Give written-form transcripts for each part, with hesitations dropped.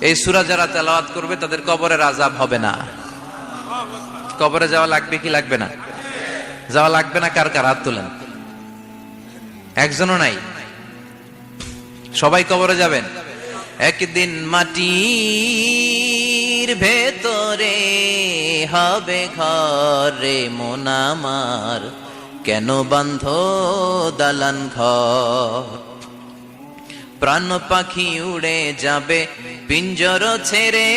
এই সূরা যারা তেলাওয়াত করবে তাদের কবরের আযাব হবে না। কবরে যাওয়া লাগবে কি লাগবে না? যাওয়া লাগবে না। কার কার হাত তোলেন? একজনও নাই। সবাই কবরে যাবেন। একদিন মাটির ভেতরে হবে ঘরে মন আমার, কেন বান্ধ দালান ঘর? প্রাণ পাখি উড়ে যাবে পিঞ্জর ছেড়ে,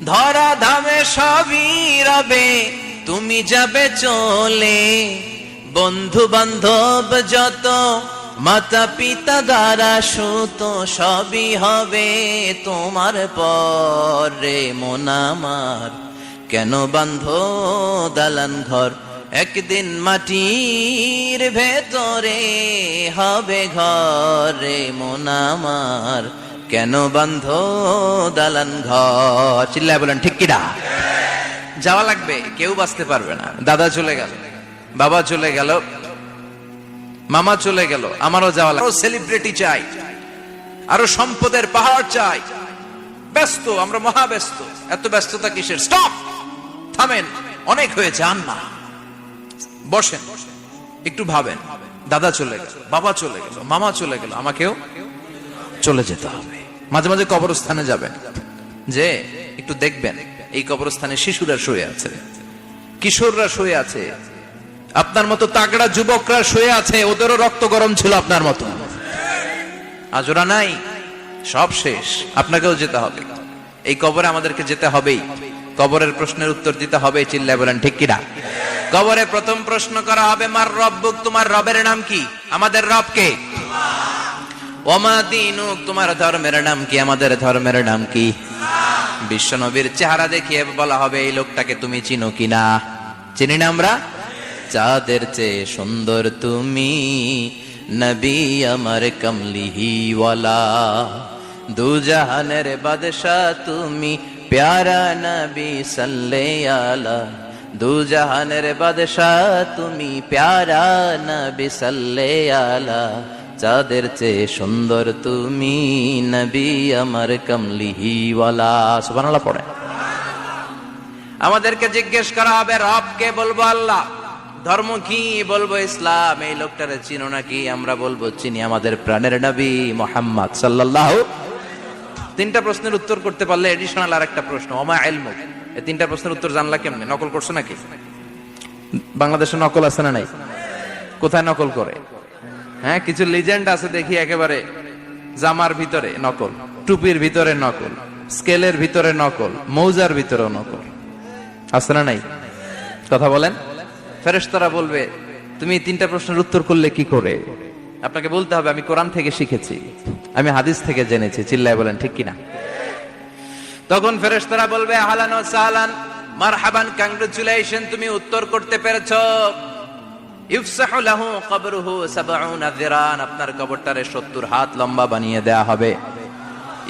ধরা ধামে সবই রবে তুমি যাবে চলে। বন্ধু বান্ধব যত, মাতা পিতা দ্বারা সুত, সবই হবে তোমার পরে মন আমার, কেন বান্ধ দালান ঘর? একদিন মাটির ভেতরে হবে ঘরে মন আমার, কেন বান্ধ দালান ঘর? চিল্লায় বলেন ঠিক কিনা? যাওয়া লাগবে, কেউ বাঁচতে পারবে না। দাদা চলে গেল, বাবা চলে গেল, মামা চলে গেল, আমারও যাওয়া লাগবে। সেলিব্রিটি চাই, আরো সম্পদের পাহাড় চাই। ব্যস্ত, আমরা মহা ব্যস্ত। এত ব্যস্ততা কিসের? স্টপ, থামেন, অনেক হয়েছে, আন না, বসেন, একটু ভাবেন। দাদা চলে গেল, বাবা চলে গেল, মামা চলে গেল, আমাকেও চলে যেতে হবে। মাঝে মাঝে কবরস্থানে যাবেন, যে একটু দেখবেন এই কবরস্থানে শিশুরা শুয়ে আছে, কিশোররা শুয়ে আছে, আপনার মতো তাগড়া যুবকরা শুয়ে আছে, ওদেরও রক্ত গরম ছিল আপনার মতো। আজ ওরা নাই, সব শেষ। আপনাকেও যেতে হবে, এই কবরে আমাদেরকে যেতে হবেই। কবরের প্রশ্নের উত্তর দিতে হবে। চিল্লায় বলেন ঠিক কিনা? কবরে প্রথম প্রশ্ন করা হবে, মার রব্বুক, তোমার রবের নাম কি? আমাদের রব কে? ওমা দীনুক, তোমার ধর্মের নাম কি? আমাদের ধর্মের নাম কি? বিশ্ব নবীর চেহারা দেখিয়ে বলা হবে, এই লোকটাকে তুমি চিনো কিনা? চিনি না আমরা? চাঁদের চেয়ে সুন্দর তুমি, নবী আমার কমলিহিওয়ালা, দু জাহানের বাদশা তুমি, প্যারা নবী সাল্লাল্লাহু আলা, দু জাহানের বাদশা তুমি, প্যারা নবী সাল্লাল্লাহু আলা, চাঁদের চেয়ে সুন্দর তুমি, নবী আমার কমলিহিওয়ালা। সুবহানাল্লাহ পড়ে। আমাদেরকে জিজ্ঞেস করা হবে, রব কে? বলবো আল্লাহ। ধর্ম কি? বলবো ইসলাম। এই লোকটারে চিনো নাকি? আমরা বলবো চিনি, আমাদের প্রাণের নবী মুহাম্মদ সাল্লাল্লাহু। তিনটা প্রশ্নের উত্তর করতে পারলে এডিশনাল আর একটা প্রশ্ন, ওমা ইলমুক। এই তিনটা প্রশ্নের উত্তর জানলা কেমনে? নকল করছো নাকি? বাংলাদেশে নকল আছে না নাই? কোথায় নকল করে? হ্যাঁ, কিছু লিজেন্ড আছে দেখি, একেবারে জামার ভিতরে নকল, টুপির ভিতরে নকল, স্কেলের ভিতরে নকল, মৌজার ভিতরেও নকল। আছে না নাই? কথা বলেন। ফেরেশতারা বলবে, তুমি তিনটা প্রশ্নের উত্তর করলে কি করে? আপনাকে বলতে হবে, আমি কোরআন থেকে শিখেছি, আমি হাদিস থেকে জেনেছি। চিল্লায় বলেন ঠিক কিনা? তখন ফেরেশতারা বলবে, আহলান ওয়া সাহলান, মারহাবান, কংগ্রাচুলেশন, তুমি উত্তর করতে পেরেছো। ইফসাহু লাহু কবরুহু ৭০ যিরান, আপনার কবরটারে ৭০ হাত লম্বা বানিয়ে দেয়া হবে।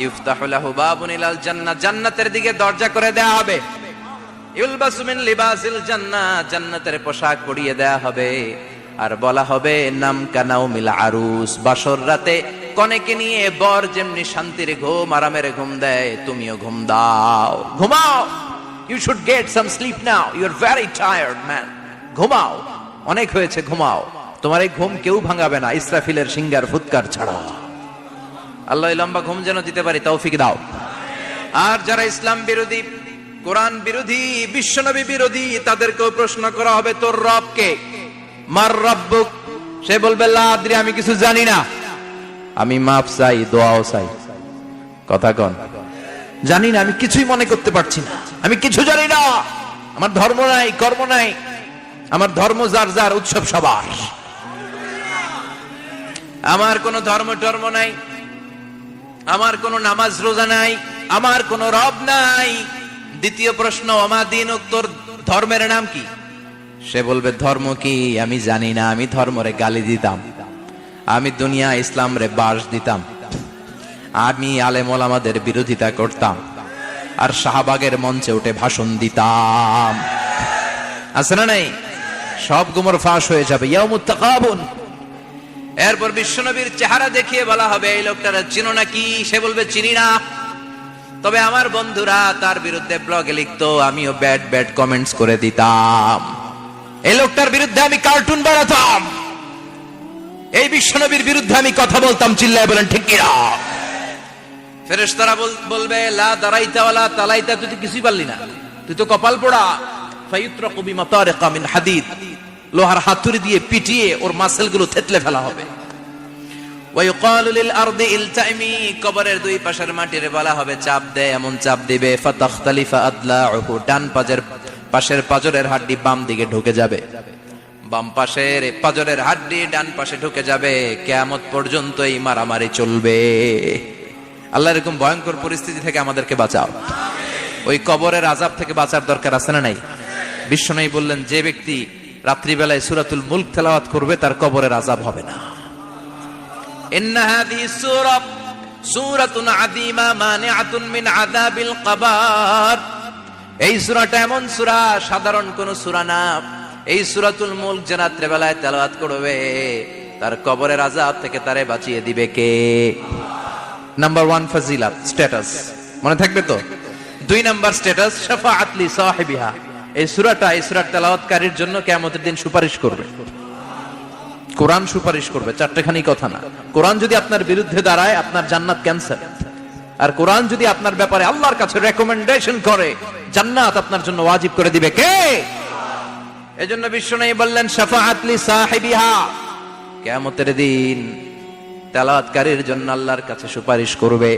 ইফতাহু লাহু বাবুন ইলাল জান্নাহ, জান্নাতের দিকে দরজা করে দেয়া হবে। ইউলবাসু মিন লিবাসিল জান্নাহ, জান্নাতের পোশাক পরিয়ে দেয়া হবে। আর বলা হবে, নাম কানাউমিল আরুস, বাসর রাতে কনেকে নিয়ে বর যেমনি শান্তির ঘুম, আরামের ঘুম দেয়, তুমিও ঘুম দাও, ঘুমাও। You should get some sleep now, you are very tired man, ঘুমাও, অনেক হয়েছে, ঘুমাও। তোমার এই ঘুম কেউ ভাঙাবে না, ইসরাফিলের সিঙ্গার ফুৎকার ছাড়া। আল্লাহ লম্বা ঘুম যেন দিতে পারি, তৌফিক দাও। আর যারা ইসলাম বিরোধী, কোরআন বিরোধী, বিশ্বনবী বিরোধী, তাদেরকেও প্রশ্ন করা হবে, তোর রব কে? মার রব্বুক, সে বলবে, লা আদরি, আমি কিছু জানি না, আমি মাফ চাই, দোয়াও চাই। কথা কন, জানি না, আমি কিছুই মনে করতে পারছি না, আমি কিছু জানি না, আমার ধর্ম নাই, কর্ম নাই, আমার ধর্ম যার যার, উৎসব সবার, আমার কোনো ধর্ম টর্ম নাই, আমার কোনো নামাজ রোজা নাই, আমার কোনো রব নাই। দ্বিতীয় প্রশ্ন, ওমা দীনুক, তোর ধর্মের নাম কি? সে বলবে, ধর্ম কি? আমি জানি না, আমি ধর্মরে গালি দিতাম, আমি দুনিয়া ইসলাম রে বাস দিতাম, আমি আলেম ওলামাদের বিরোধিতা করতাম, আর শাহবাগের মঞ্চে উঠে ভাষণ দিতাম। আছে না নাই? সব গুমর ফাঁস হয়ে যাবে। ইয়াউমুত তাকাবুন, এরপর বিশ্বনবীর চেহারা দেখিয়ে বলা হবে এই লোকটারা চিনো নাকি? সে বলবে চিনি না, তবে আমার বন্ধুরা তার বিরুদ্ধে ব্লগে লিখতো, আমিও ব্যাড ব্যাড কমেন্টস করে দিতাম, এই লোকটার বিরুদ্ধে আমি কার্টুন বানাতাম, এই বিশ্বনবীর বিরুদ্ধে আমি কথা বলতাম। চিল্লায় বলেন ঠিক কিনা? ফেরেশতারা বলবে লা দারাইতা ওয়ালা তালাইতা, তুই তো কিছুই পারলি না, তুই তো কপাল পোড়া। ফায়ুত্রাকু বিমাতারিকা মিন হাদিদ, লোহার হাতুড়ি দিয়ে পিটিয়ে ওর মাসেলগুলো থেতলে ফেলা হবে। ওয়ায়ুকালু লিল আরদি ইলতাইমি, কবরের দুই পাশের মাটিরে বলা হবে চাপ দে, এমন চাপ দিবে ফাতাখতালিফা আদলাউহু, ডান পাশের পাজরের হাড্ডি বাম দিকে ঢুকে যাবে, বাম পাশের পাজরের হাড্ডি ডান পাশে ঢুকে যাবে। কিয়ামত পর্যন্ত এই মারামারি চলবে। আল্লাহ এরকম ভয়ঙ্কর পরিস্থিতি থেকে আমাদেরকে বাঁচাও। ওই কবরের আযাব থেকে বাঁচার দরকার আছে না নাই? বিশ্বনবী বললেন যে ব্যক্তি রাত্রিবেলায় সূরাতুল মুলক তেলাওয়াত করবে তার কবরের আযাব হবে না। ইন্না হাযিহি সূরাতুন আযীমা মানিআতুন মিন আযাবিল কবর, এই সূরাটা এমন সূরা, সাধারণ কোন সূরা না। এই সূরাতুল মুলক যে রাত্রিবেলায় তেলাওয়াত করবে তার কবরের আযাব থেকে তারে বাঁচিয়ে দিবে কে? নাম্বার 1 ফজিলাত, স্ট্যাটাস, মনে থাকবে তো? 2 নাম্বার স্ট্যাটাস শাফাআত লি সাহিবিহা, এই সূরাটা এই সূরার তেলাওয়াতকারীর জন্য কিয়ামতের দিন সুপারিশ করবে। কোরআন সুপারিশ করবে, চারটেখানি কথা না। কোরআন যদি আপনার বিরুদ্ধে দাঁড়ায় আপনার জান্নাত ক্যান্সেল, আর কোরআন যদি আপনার ব্যাপারে আল্লাহর কাছে রেকমেন্ডেশন করে জান্নাত আপনার জন্য ওয়াজিব করে দিবে কে? এজন্য বিশ্বনবী বললেন শাফাআত লি সাহিবিহা, কিয়ামতের দিন তেলাওয়াতকারীর জন্য আল্লাহর কাছে সুপারিশ করবে।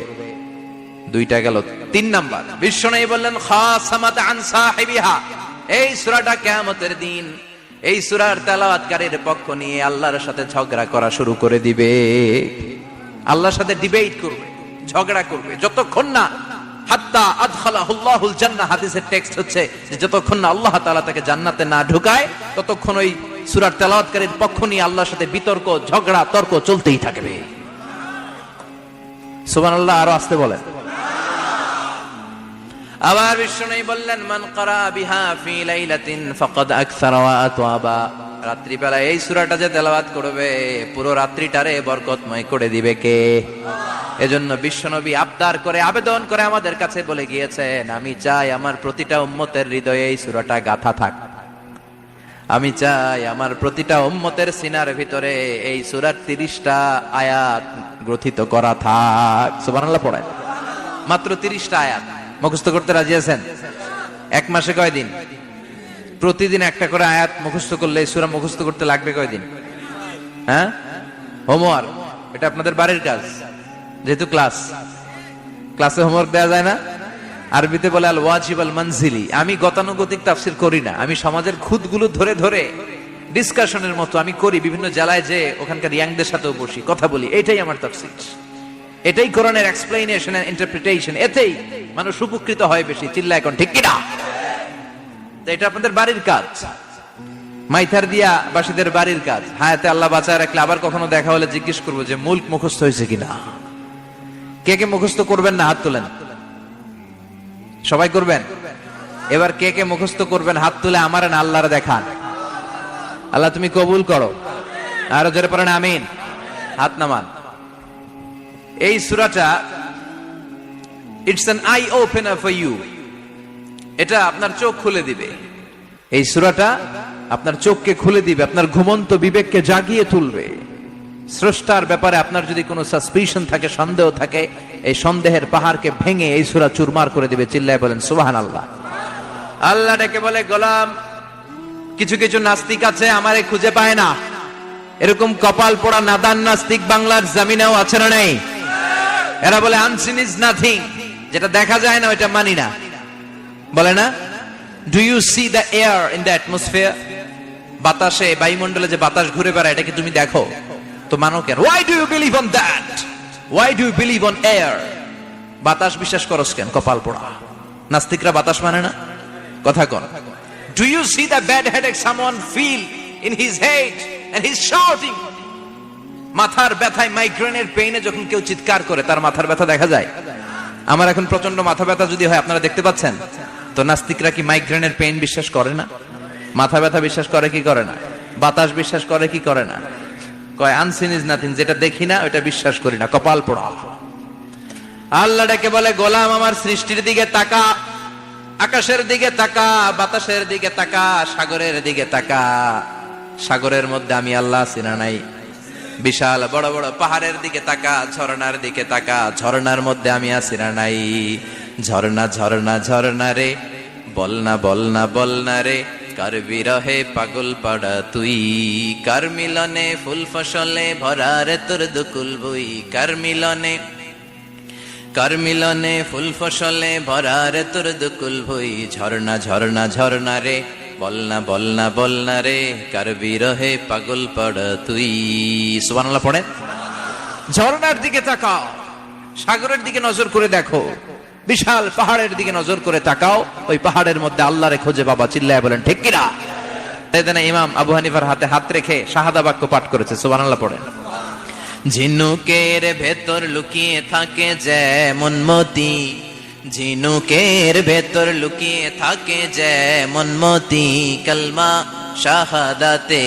2টা গেল। 3 নাম্বার বিশ্বনবী বললেন খাসামাত আন সাহিবিহা, এই সূরাটা কিয়ামতের দিন এই সূরার তেলাওয়াতকারীর পক্ষ নিয়ে আল্লাহর সাথে ঝগড়া করা শুরু করে দিবে। আল্লাহর সাথে ডিবেট করবে, ঝগড়া করবে, যতক্ষণ না হাত্তা আদখালাহুল্লাহুল জান্নাহ। হাদিসের টেক্সট হচ্ছে যে যতক্ষণ না আল্লাহ তাআলা তাকে জান্নাতে না ঢুকায় ততক্ষণ ওই সূরার তেলাওয়াতকারীর পক্ষ নিয়ে আল্লাহর সাথে বিতর্ক, ঝগড়া, তর্ক চলতেই থাকবে। সুবহানাল্লাহ, আরো আস্তে বলেন। আবার বিশ্বনবী বললেন মান ক্বারা বিহা ফি লাইলাতিন ফাকাদ আকসারা ওয়া আতওয়াবা, রাত্রিবেলা এই সূরাটা যে তেলাওয়াত করবে পুরো রাত্রিটারে বরকতময় করে দিবে কে? এজন্য বিশ্বনবী আবদার করে, আবেদন করে আমাদের কাছে বলে গিয়েছেন, আমি চাই আমার প্রতিটা উম্মতের হৃদয়ে এই সূরাটা গাঁথা থাক, আমি চাই আমার প্রতিটা উম্মতের সিনার ভিতরে এই সূরার 30টা আয়াত গ্রথিত করা থাক। সুবহানাল্লাহ পড়েন। মাত্র 30টা আয়াত মুখস্থ করতে রাজি আছেন? 1 মাসে কয়দিন? প্রতিদিন একটা করে আয়াত মুখস্থ করলে এই সূরা মুখস্থ করতে লাগবে কয়দিন? হ্যাঁ, হোমওয়ার্ক, এটা আপনাদের বাড়ির কাজ। যেহেতু ক্লাসে হোমওয়ার্ক দেওয়া যায় না, আরবিতে বলে আল ওয়াজিব আল মানজিলি। আমি গতানুগতিক তাফসীর করি না, আমি সমাজের খুঁতগুলো ধরে ধরে ডিসকাশনের মতো আমি করি। বিভিন্ন জেলায় যে ওখানকার ইয়াংদের সাথেও বসি, কথা বলি, এটাই আমার তাফসীর, এটাই কোরআনের এক্সপ্লেনেশন এন্ড ইন্টারপ্রিটেশন। এতেই মানুষ উপকৃত হয় বেশি। চিল্লা এখন ঠিক কিনা? তো এটা আপনাদের বাড়ির কাজ, মাইথার দিয়া বাসীদের বাড়ির কাজ। হায়াতে আল্লাহ বাঁচায় রাখলে আবার কখনো দেখা হলে জিজ্ঞেস করবো যে মুলক মুখস্থ হয়েছে কিনা। কে কে মুখস্থ করবেন না হাত তোলেন। সবাই করবেন। এবার কে কে মুখস্থ করবেন হাত তুলে আমার না আল্লাহরে দেখান। আল্লাহ তুমি কবুল করো। আরো জোরে পড়েন আমিন। হাত নামান। এই সূরাটা it's an eye opener for you, এটা আপনার চোখ খুলে দিবে। এই সূরাটা আপনার চোখকে খুলে দিবে, আপনার ঘুমন্ত বিবেককে জাগিয়ে তুলবে। স্রষ্টার ব্যাপারে আপনার যদি কোনো সাসপিশন থাকে, সন্দেহ থাকে, এই সন্দেহের পাহাড়কে ভেঙে এই সূরা চুরমার করে দিবে। চিল্লায় বলেন সুবহানাল্লাহ। আল্লাহ ডেকে বলে গোলাম, কিছু কিছু নাস্তিক আছে আমারে খুঁজে পায় না, এরকম কপাল পোড়া নাদান নাস্তিক বাংলার জমিনেও আছে না নেই? এরা বলে আনসিন ইজ নাথিং, যেটা দেখা যায় না ওইটা মানি না, বলে না। Do you see the air in the atmosphere? বাতাসে, বায়ুমণ্ডলে যে বাতাস ঘুরে বেড়ায় এটাকে তুমি দেখো, তো মানো কেন? Why do you believe on that? Why do you believe on air? বাতাস বিশ্বাস করস কেন? কপাল পোড়া নাস্তিকরা বাতাস মানে না, কথা কন। Do you see the bad headache someone feel in his head and he is shouting? মাথার ব্যথায়, মাইগ্রেনের পেইনে যখন কেউ চিৎকার করে তার মাথার ব্যথা দেখা যায়। আমার এখন প্রচন্ড মাথা ব্যথা যদি হয়, আপনারা দেখতে পাচ্ছেন তো, নাস্তিকরা কি মাইগ্রেনের পেইন বিশ্বাস করে না? মাথা ব্যথা বিশ্বাস করে কি করে না? বাতাস বিশ্বাস করে কি করে না? কয় আনসিন ইজ নাথিং, যেটা দেখি না ওটা বিশ্বাস করি না, কপাল পোড়া। আল্লাহ ডেকে বলে, গোলাম আমার সৃষ্টির দিকে তাকা, আকাশের দিকে তাকা, বাতাসের দিকে তাকা, সাগরের দিকে তাকা। সাগরের মধ্যে আমি আল্লাহ আছি না নাই? বিশাল বড় বড় পাহাড়ের দিকে তাকা, ঝর্ণার দিকে তাকা, ঝর্ণার মধ্যে আমি আছি না নাই? ঝর্ণা ঝর্ণা ঝর্ণা রে, বলনা বলনা বলনা রে, কার বিরহে পাগল পাড়া তুই, কার মিলনে ফুল ফসলে ভরা রে তোর দুকুল বই, কার মিলনে ফুল ফসলে ভরা রে তোর দুকুল বই। ঝর্ণা ঝর্ণা ঝর্ণা রে, বলনা বলনা বলনা রে, কার বিরহে পাগল পাড়া তুই। সুবহানাল্লাহ পড়েন। ঝর্ণার দিকে তাকাও, সাগরের দিকে নজর করে দেখো, বিশাল পাহাড়ের দিকে নজর করে তাকাও, ওই পাহাড়ের মধ্যে আল্লাহরে খোঁজে পাবা। চিল্লায় বলেন ঠিক কিনা? সেদিন ইমাম আবু হানিফার হাতে হাত রেখে শাহাদা বাক্য পাঠ করেছে। সুবহানাল্লাহ পড়েন। ঝিনুকের ভেতর লুকিয়ে থাকে যেমন মতি, ঝিনুকের ভেতর লুকিয়ে থাকে যেমন মতি, কালমা শাহাদাতে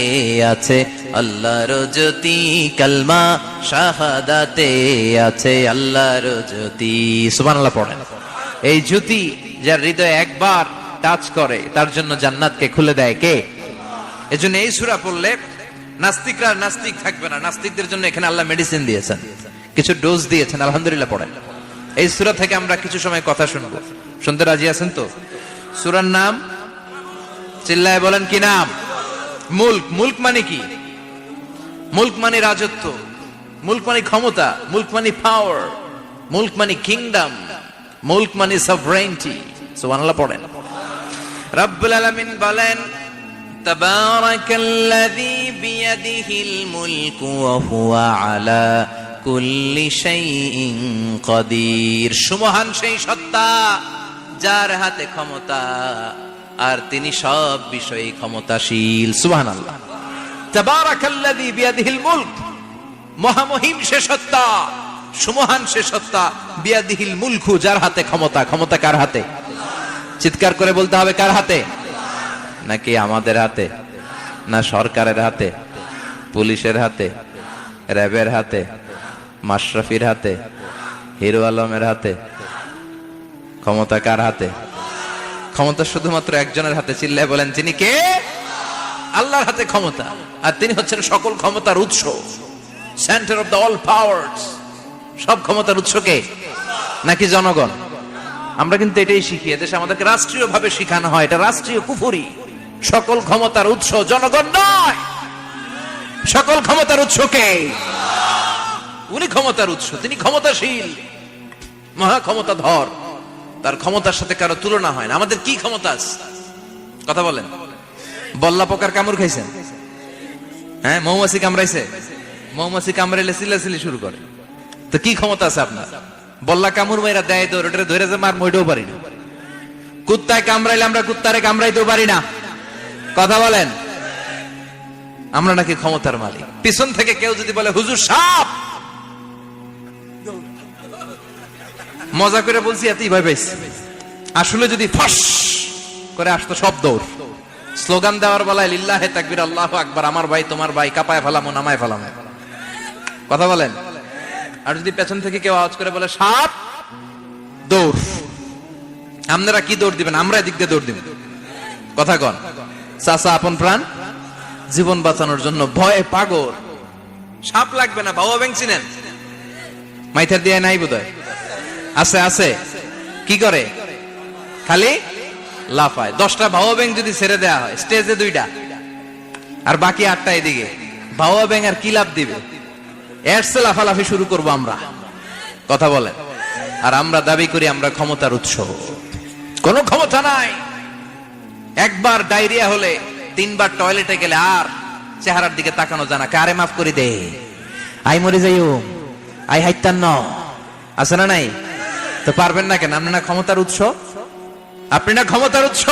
আছে আল্লাহর জ্যোতি, কালমা শাহাদাতে আছে আল্লাহর জ্যোতি। সুবহানাল্লাহ পড়েন। এই জ্যোতি যার হৃদয়ে একবার টাচ করে তার জন্য জান্নাতকে খুলে দেয় কে? এজন্য এই সূরা পড়লে নাস্তিকরা নাস্তিক থাকবে না। নাস্তিকদের জন্য এখানে আল্লাহ মেডিসিন দিয়েছেন, কিছু ডোজ দিয়েছেন। আলহামদুলিল্লাহ পড়েন। এই সূরা থেকে আমরা কিছু সময় কথা শুনবো। শুনতে রাজি আছেন তো? সূরার নাম চিল্লায় বলেন কি নাম? মুলক। মুলক মানে কি? মুলক মানে রাজত্ব, মুলক মানে ক্ষমতা, মুলক মানে পাওয়ার, মুলক মানে কিংডম, মুলক মানে সভরেইনটি। সুবহানাল্লাহ পড়েন। রব্বুল আলামিন বলেন, তাবারাকাল্লাযী বিয়াদিহিল মুলকু ওয়া হুয়া আলা কুল্লি শাইইন কাদির। সুমহান সেই সত্তা যার হাতে ক্ষমতা আর তিনি সব বিষয়ে ক্ষমতাশীল। সুবহানাল্লাহ। তাবারাকাল্লাযী বিয়াদিহিল মুলক, মহামহিম সে সত্তা, সুমহান সে সত্তা, বিয়াদিহিল মুলকু, যার হাতে ক্ষমতা। ক্ষমতা কার হাতে? চিৎকার করে বলতে হবে, কার হাতে? নাকি আমাদের হাতে? না সরকারের হাতে, পুলিশের হাতে, র্যাবের হাতে, মাশরাফির হাতে, হিরো আলমের হাতে? ক্ষমতা কার হাতে? ক্ষমতা শুধুমাত্র একজনের হাতে। চিল্লায় বলেন তিনি কে? আল্লাহর হাতে ক্ষমতা, আর তিনি হচ্ছেন সকল ক্ষমতার উৎস, centre of the all powers. সব ক্ষমতার উৎস কে? নাকি জনগণ? আমরা কিন্তু এটাই শিখি, এদেশে আমাদেরকে রাষ্ট্রীয় ভাবে শিখানো হয়, এটা রাষ্ট্রীয় কুফরি। সকল ক্ষমতার উৎস জনগণ নয়, সকল ক্ষমতার উৎস কে? উনি ক্ষমতার উৎস, তিনি ক্ষমতাশীল, মহা ক্ষমতাধর, তার ক্ষমতার সাথে কারো তুলনা হয় না। আমাদের কি ক্ষমতা আছে? কথা বলেন। বল্লা পোকার কামড় খাইছেন? হ্যাঁ, মৌমাছি কামড়াইছে? মৌমাছি কামড়াইলে চিল্লাচিল্লি শুরু করে, তো কি ক্ষমতা আছে আপনার? বল্লা কামড় মাইরা দেয় দৌড়, ওটা ধরে যে মার মইটাও পারি না। কুত্তায় কামড়াইলে আমরা কুত্তারে কামড়াইতেও পারি না। কথা বলেন। আমরা নাকি ক্ষমতার মালিক। পিছন থেকে কেউ যদি বলে হুজুর সাপ, মজা করে বলছি, এতই ভয় পাইছি। আসলে যদি ফস করে আসতো সব দৌড়। স্লোগান দেওয়ার বেলায় লিল্লাহে তাকবীর, আল্লাহু আকবার, আমার ভাই তোমার ভাই, কাপায় ফেলামো নামায় ফেলামো। কথা বলেন। আর যদি পেছন থেকে কেউ আওয়াজ করে বলে সাপ, দৌড়। আপনারা কি দৌড় দিবেন? আমরা এদিক দিয়ে দৌড় দিব। কথা কন। চাচা আপন প্রাণ জীবন বাঁচানোর জন্য ভয়ে পাগল। সাপ লাগবে না, ভাওয়া ব্যাং চিনেন? মাইথার দিয়ে নাই বোধহয়। আছে আছে। কি করে? খালি লাফায়। 10টা ভাওয়া ব্যাং যদি ছেড়ে দেওয়া হয়, স্টেজে 2টা আর বাকি 8টা এদিকে, ভাওয়া ব্যাং আর কি লাভ দিবে? এরসে লাফালাফি শুরু করবো আমরা। কথা বলেন। আর আমরা দাবি করি আমরা ক্ষমতার উৎস। কোন ক্ষমতা নাই। একবার ডায়রিয়া হলে 3 বার টয়লেটে গেলে আর চেহারার দিকে তাকানো জানা, কারে মাফ করে দে, আই মরে যাইও, আই হাইতান ন, আছে না নাই? তো পারবেন না কেন? আপনি না ক্ষমতার উৎস, আপনি না ক্ষমতার উৎস।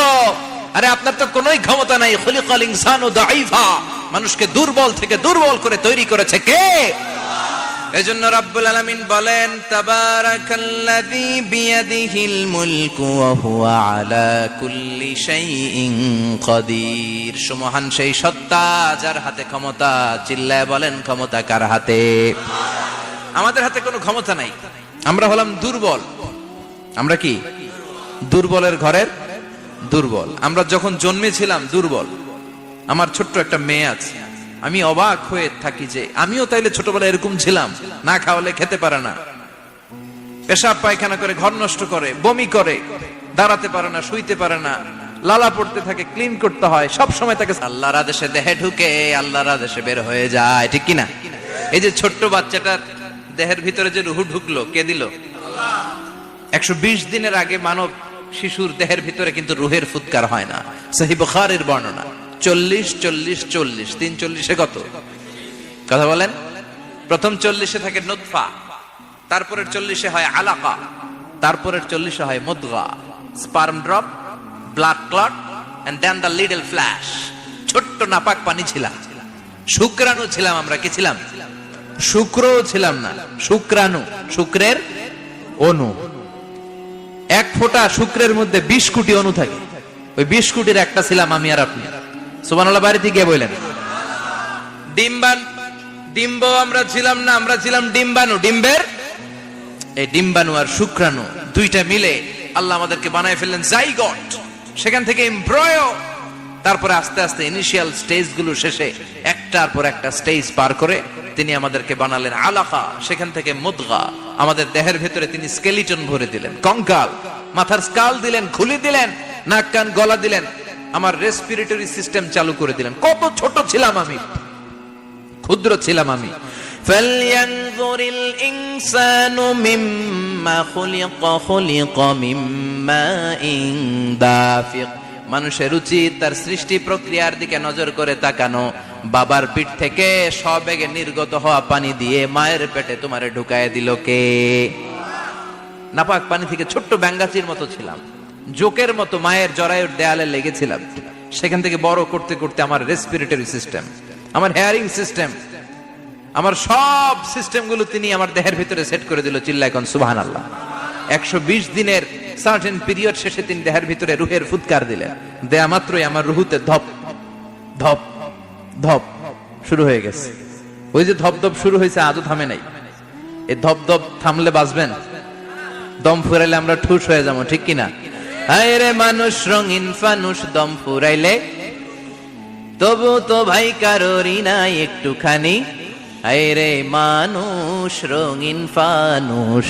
আরে আপনার তো কোনোই ক্ষমতা নাই। খুলিকাল ইনসানু দাঈফা, মানুষকে দুর্বল থেকে দুর্বল করে তৈরি করেছে কে? এজন্য রব্বুল আলামিন বলেন তাবারাকাল্লাযী বিয়াদিহিল মুলকু ওয়া হুয়া আলা কুল্লি শাইইন কাদির। সুমহান সেই সত্তা যার হাতে ক্ষমতা। চিল্লায় বলেন ক্ষমতা কার হাতে? আমাদের হাতে কোনো ক্ষমতা নাই। আমরা হলাম দুর্বল। আমরা কি? দুর্বলের ঘরের দুর্বল। আমরা যখন জন্মেছিলাম দুর্বল। আমার ছোট্ট একটা মেয়ে আছে, আমি অবাক হয়ে থাকি যে আমিও তাইলে ছোটবেলায় এরকম ছিলাম, না খাওয়ালে খেতে পারে না, পেশাব পায়খানা করে, ঘর নষ্ট করে, বমি করে, দাঁড়াতে পারে না, শুইতে পারে না, লালা পড়তে থাকে, ক্লিন করতে হয়, সব সময় তাকে আল্লাহর আদেশে দেহে ঢুকে, আল্লাহর আদেশে বের হয়ে যায়, ঠিক কিনা? এই যে ছোট্ট বাচ্চাটার দেহের ভিতরে যে রুহু ঢুকলো, কে দিল? 120 দিনের আগে মানব শিশুর দেহের ভিতরে কিন্তু রুহের ফুৎকার হয় না। সহিহ বুখারীর বর্ণনা 40 40 40 340 কত কথা বলেন? প্রথম 40 থাকে নুতফা, তারপরের 40 হয় আলাকা, তারপরের 40 হয় মুদগা, sperm drop, blood clot and then the little flesh. ছোট্ট নাপাক পানি ছিলাম, শুক্রাণু ছিলাম। আমরা কি ছিলাম? শুক্রও ছিলাম না, শুক্রাণু, শুক্রের অণু। এক ফোঁটা শুক্রের মধ্যে 20 কোটি অণু থাকে। ওই 20 কোটির একটা ছিলাম আমি আর আপনি। সুবহানাল্লাহ বাড়িতে গিয়ে বলেন। ডিম্ব আমরা ছিলাম না, আমরা ছিলাম ডিম্বাণু। ডিম্বের এই ডিম্বাণু আর শুক্রাণু দুইটা মিলে আল্লাহ আমাদেরকে বানায় ফেললেন জাইগট। সেখান থেকে এমব্রয়ো, তারপরে আস্তে আস্তে ইনিশিয়াল স্টেজ গুলো শেষে একটার পর একটা স্টেজ পার করে তিনি আমাদেরকে বানালেন আলাকা। সেখান থেকে মুদগা, আমাদের দেহের ভেতরে তিনি স্কেলিটন ভরে দিলেন, কঙ্কাল, মাথার স্কাল দিলেন, খুলি দিলেন, নাক কান গলা দিলেন, আমার রেসপিরেটরি সিস্টেম চালু করে দিলেন। কত ছোট ছিলাম আমি, ক্ষুদ্র ছিলাম আমি। ফালয়ানজুরিল ইনসানু মিম্মা খুলিকা, খুলিকা মিম্মা ইন দাফিক। মানুষের উচিত তার সৃষ্টি প্রক্রিয়ার দিকে নজর করে তাকানো। বাবার পিঠ থেকে সবেগে নির্গত হওয়া পানি দিয়ে মায়ের পেটে তোমারে ঢুকায় দিল কে? নাপাক পানি থেকে ছোট্ট ব্যাঙ্গাচির মতো ছিলাম, জোকের মতো মায়ের জরায়ুর দেয়ালে লেগেছিলাম। সেখান থেকে বড় করতে করতে আমার রেসপিরেটরি সিস্টেম, আমার হেয়ারিং সিস্টেম, আমার সব সিস্টেমগুলো তিনি আমার দেহের ভিতরে সেট করে দিল। চিল্লায় কোন সুবহানাল্লাহ। 120 দিনের সার্টেন পিরিয়ড শেষে তিনি দেহের ভিতরে রুহের ফুৎকার দিলেন। দেয়া মাত্রই আমার রুহুতে ধপ ধপ ধপ শুরু হয়ে গেছে। ওই যে ধপ ধপ শুরু হয়েছে, আজও থামে নাই। এই ধপ ধপ থামলে বাঁচবেন, দম ফুরাইলে আমরা ঠুস হয়ে যাবো, ঠিক কিনা? হায় রে মানুষ রঙিন ফানুষ, দম ফুরাইলে তবু তো ভাই কারোরই নাই একটুখানি। হায় রে মানুষ রঙিন ফানুষ,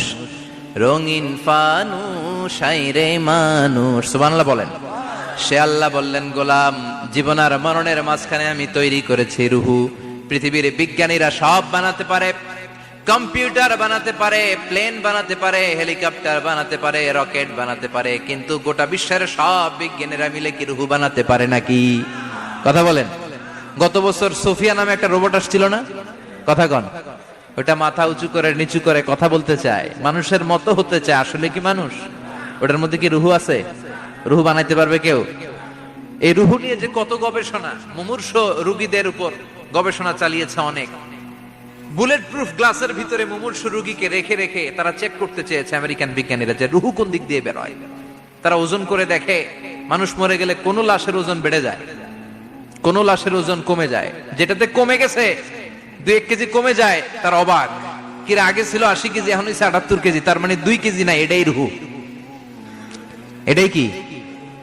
রঙিন ফানুষ, হায় রে মানুষ। সুবহানাল্লাহ বলেন। সে আল্লাহ বললেন, গোলাম, জীবন আর মরণের মাঝখানে আমি তৈরি করেছি রুহু। পৃথিবীর বিজ্ঞানীরা সব বানাতে পারে, কম্পিউটার বানাতে পারে, প্লেন বানাতে পারে, হেলিকপ্টার বানাতে পারে, রকেট বানাতে পারে, কিন্তু গোটা বিশ্বের সব বিজ্ঞানীরা মিলে কি রুহু বানাতে পারে নাকি? কথা বলেন। গত বছর সোফিয়া নামে একটা রোবট আসছিল না? কথা কন। ওটা মাথা উঁচু করে নিচু করে কথা বলতে চায়, মানুষের মতো হতে চায়। আসলে কি মানুষ? ওটার মধ্যে কি রুহু আছে? রুহু বানাইতে পারবে কেউ? এই রুহু নিয়ে যে কত গবেষণা, মুমূর্ষ রোগীদের উপর গবেষণা চালিয়েছে অনেক। বুলেট প্রুফ গ্লাসের ভিতরে মুমূর্ষ রোগীকে রেখে রেখে তারা চেক করতে চেয়েছে আমেরিকান বিজ্ঞানীরা যে রুহু কোন দিক দিয়ে বের হয়। তারা ওজন করে দেখে, মানুষ মরে গেলে কোন লাশের ওজন বেড়ে যায়, কোন লাশের ওজন কমে যায়। যেটাতে কমে গেছে 2-1 কেজি কমে যায়, তার অবাক। কিরা আগে ছিল 80 কেজি, এখন হচ্ছে 78 কেজি, তার মানে 2 কেজি না, এটাই রুহু। এটাই কি?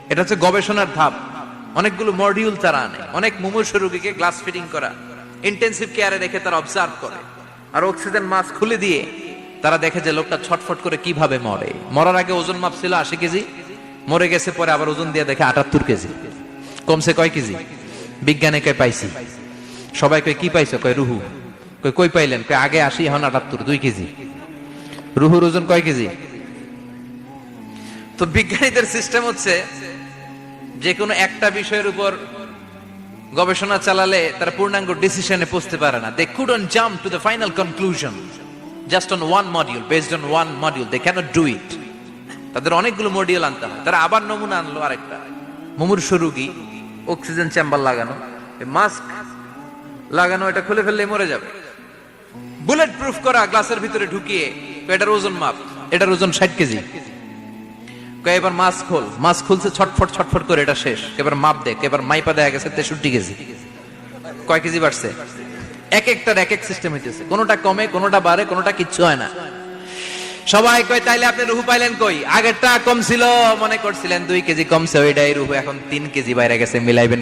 এটা হচ্ছে গবেষণার ধাপ। অনেকগুলো মডিউল তারা আনে, অনেক মুমূর্ষ রোগীকে গ্লাস ফিটিং করা, ইন্টেন্সিভ কেয়ারে রেখে তারা অবজার্ভ করে, আর অক্সিজেন মাস্ক খুলে দিয়ে তারা দেখে যে লোকটা ছটফট করে কিভাবে মরে। মরার আগে ওজন মাপ ছিল 80 কেজি, মরে গেছে পরে আবার ওজন দিয়ে দেখে 78 কেজি। কমছে কয় কেজি? বিজ্ঞানে কয় পাইছি। সবাই কয় কি পাইছো? কয় রুহু। কই পাইলেন? কয় আগে 80, এখন 78, 2 কেজি। রুহুর ওজন কয় কেজি? তো বিজ্ঞানীদের সিস্টেম হচ্ছে যে কোনো একটা বিষয়ের উপর গবেষণা চালালে তারা পূর্ণাঙ্গ ডিসিশনে পৌঁছতে পারে না। They couldn't jump to the final conclusion just on one module, based on one module. They cannot do it. তাদের অনেকগুলো মডিউল আনতে হয়। তারা আবার নমুনা আনলো আরেকটা। মুমূর্ষ রোগী, অক্সিজেন চেম্বার লাগানো, মাস্ক লাগানো, এটা খুলে ফেললে মরে যাবে। বুলেট প্রুফ করা গ্লাসের ভিতরে ঢুকিয়ে এটার ওজন মাপ, এটার ওজন 60 কেজি। এবার মাছ খোল, মাছ খুলছে ছটফট ছটফট করে, এটা শেষ। এবার মাপ দেখ, এবার মাইপা দেখা গেছে 63 কেজি। কয় কেজি বাড়ছে? এক একটার এক এক সিস্টেম হইতেছে, কোনোটা কমে, কোনোটা বাড়ে, কোনোটা কিচ্ছু হয় না। সবাই কয় তাইলে আপনি রুহু পাইলেন কই? আগেরটা কম ছিল, মনে করছিলেন 2 কেজি কমছে, ওইটাই রুহু, এখন 3 কেজি বাইরে গেছে, মিলাইবেন